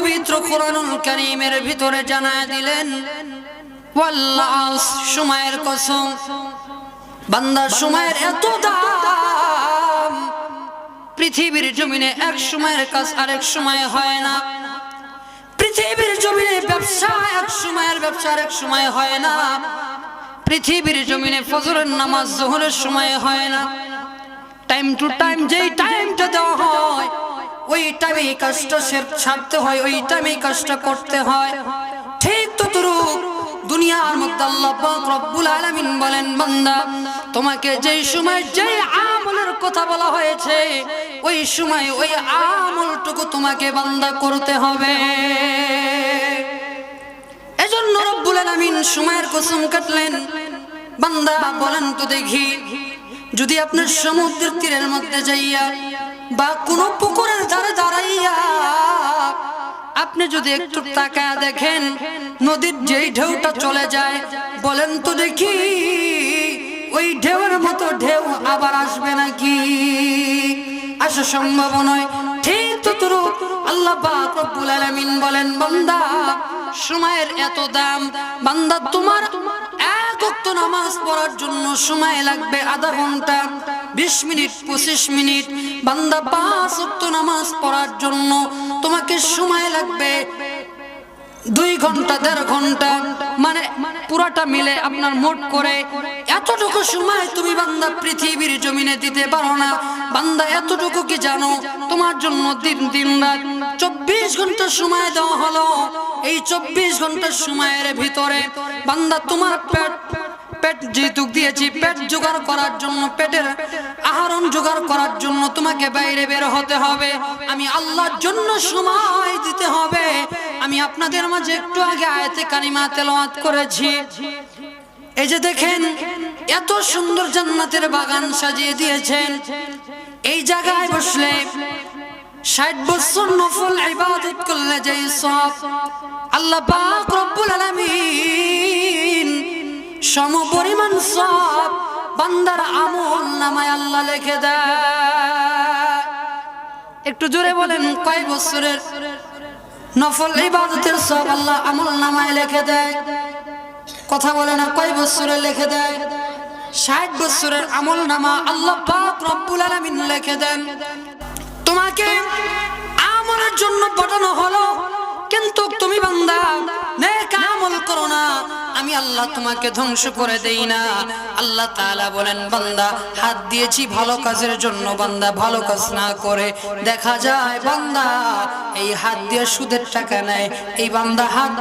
পবিত্র কোরআনুল কারীমের ভিতরে জানায় দিলেন, ওয়াল্লাহ, সময়ের কসম, বান্দা সময়ের এত দাম, পৃথিবীর জমিনে এক সময়ের কাজ আরেক সময় হয় না। পৃথিবীর জমিনে ব্যবসা এক সময়ের ব্যবসা আরেক সময় হয় না। পৃথিবীর জমিনে ফজরের নামাজ যোহরের সময় হয় না। টাইম টু টাইম যেই টাইমটা দেওয়া হয় ওই টাইমে কাজটা ছাড়তে হয়, ওই টাইমে কাজটা করতে হয়। ঠিক ততরূপ দুনিয়ার মধ্যে আল্লাহ পাক রব্বুল আলামিন বলেন, বান্দা তোমাকে যেই সময় যেই আমলের কথা বলা হয়েছে ওই সময় ওই আমলটুকু তোমাকে বান্দা করতে হবে। এজন্য রব্বুল আলামিন সময়ের কসম কাটলেন। বান্দা বলেন তো দেখি, যদি আপনার সমুদ্রের তীরের মধ্যে যাইয়া বা কোনো পুকুরের ধারে দাঁড়াইয়া আপনি যদি একটু তাকায় দেখেন নদীর যেই ঢেউটা চলে যায়, বলেন তো দেখি ওই ঢেউয়ের মতো ঢেউ আবার আসবে নাকি? আসা সম্ভব নয়। ঠিক ততরূপ আল্লাহ পাক রব্বুল আলামিন বলেন, বান্দা সময়ের এত দাম, বান্দা তোমার এক ওয়াক্ত নামাজ পড়ার জন্য সময় লাগবে আধা ঘন্টা, 20 মিনিট 25 মিনিট। বান্দা 5 ওয়াক্ত নামাজ পড়ার জন্য তোমাকে সময় লাগবে 2 ঘন্টা 1.5 ঘন্টা, মানে পুরাটা মিলে আপনার মোট করে এতটুকু সময় তুমি বান্দা পৃথিবীর জমিনে দিতে পারো না। বান্দা এতটুকু কি জানো, তোমার জন্য দিন রাত 24 ঘন্টা সময় দেওয়া হলো। এই 24 ঘন্টার সময়ের ভিতরে বান্দা তোমার পেট যেহেতু দিয়েছি, পেট জোগাড় করার জন্য, পেটের আহরণ জোগাড় করার জন্য তোমাকে বাইরে বের হতে হবে। আমি আল্লাহর জন্য সময় দিতে হবে। আমি আপনাদের মাঝে একটু আগে আয়াতে কারিমা তেলাওয়াত করেছি। এই যে দেখেন এত সুন্দর জান্নাতের বাগান সাজিয়ে দিয়েছেন। এই জায়গায় বসলে 60 বছর নফল ইবাদত করলে যেই সওয়াব আল্লাহ পাক রব্বুল আলামিন সমপরিমাণ সওয়াব বান্দার আমল নামায় আল্লাহ লিখে দেয়। একটু জোরে বলেন, কয় বছরের নফল ইবাদতের সওয়াব আল্লাহ আমল নামায় লিখে দেয়? কথা বলে না, কয় বছরে লিখে দেয়? 60 বছরের আমল নামা আল্লাহ পাক রব্বুল আলামিন লিখে দেন। তোমাকে আমলের জন্য পাঠানো হলো, কিন্তু তুমি বান্দা নেক আমল করো না, আমি আল্লাহ তোমাকে ধ্বংস করে দেই না। আল্লাহ তাআলা বলেন, বান্দা হাত দিয়েছি ভালো কাজের জন্য, বান্দা ভালো কাজ না করে দেখা যায় বান্দা এই হাত দিয়ে সুদের টাকা নেয়। এই বান্দা হাত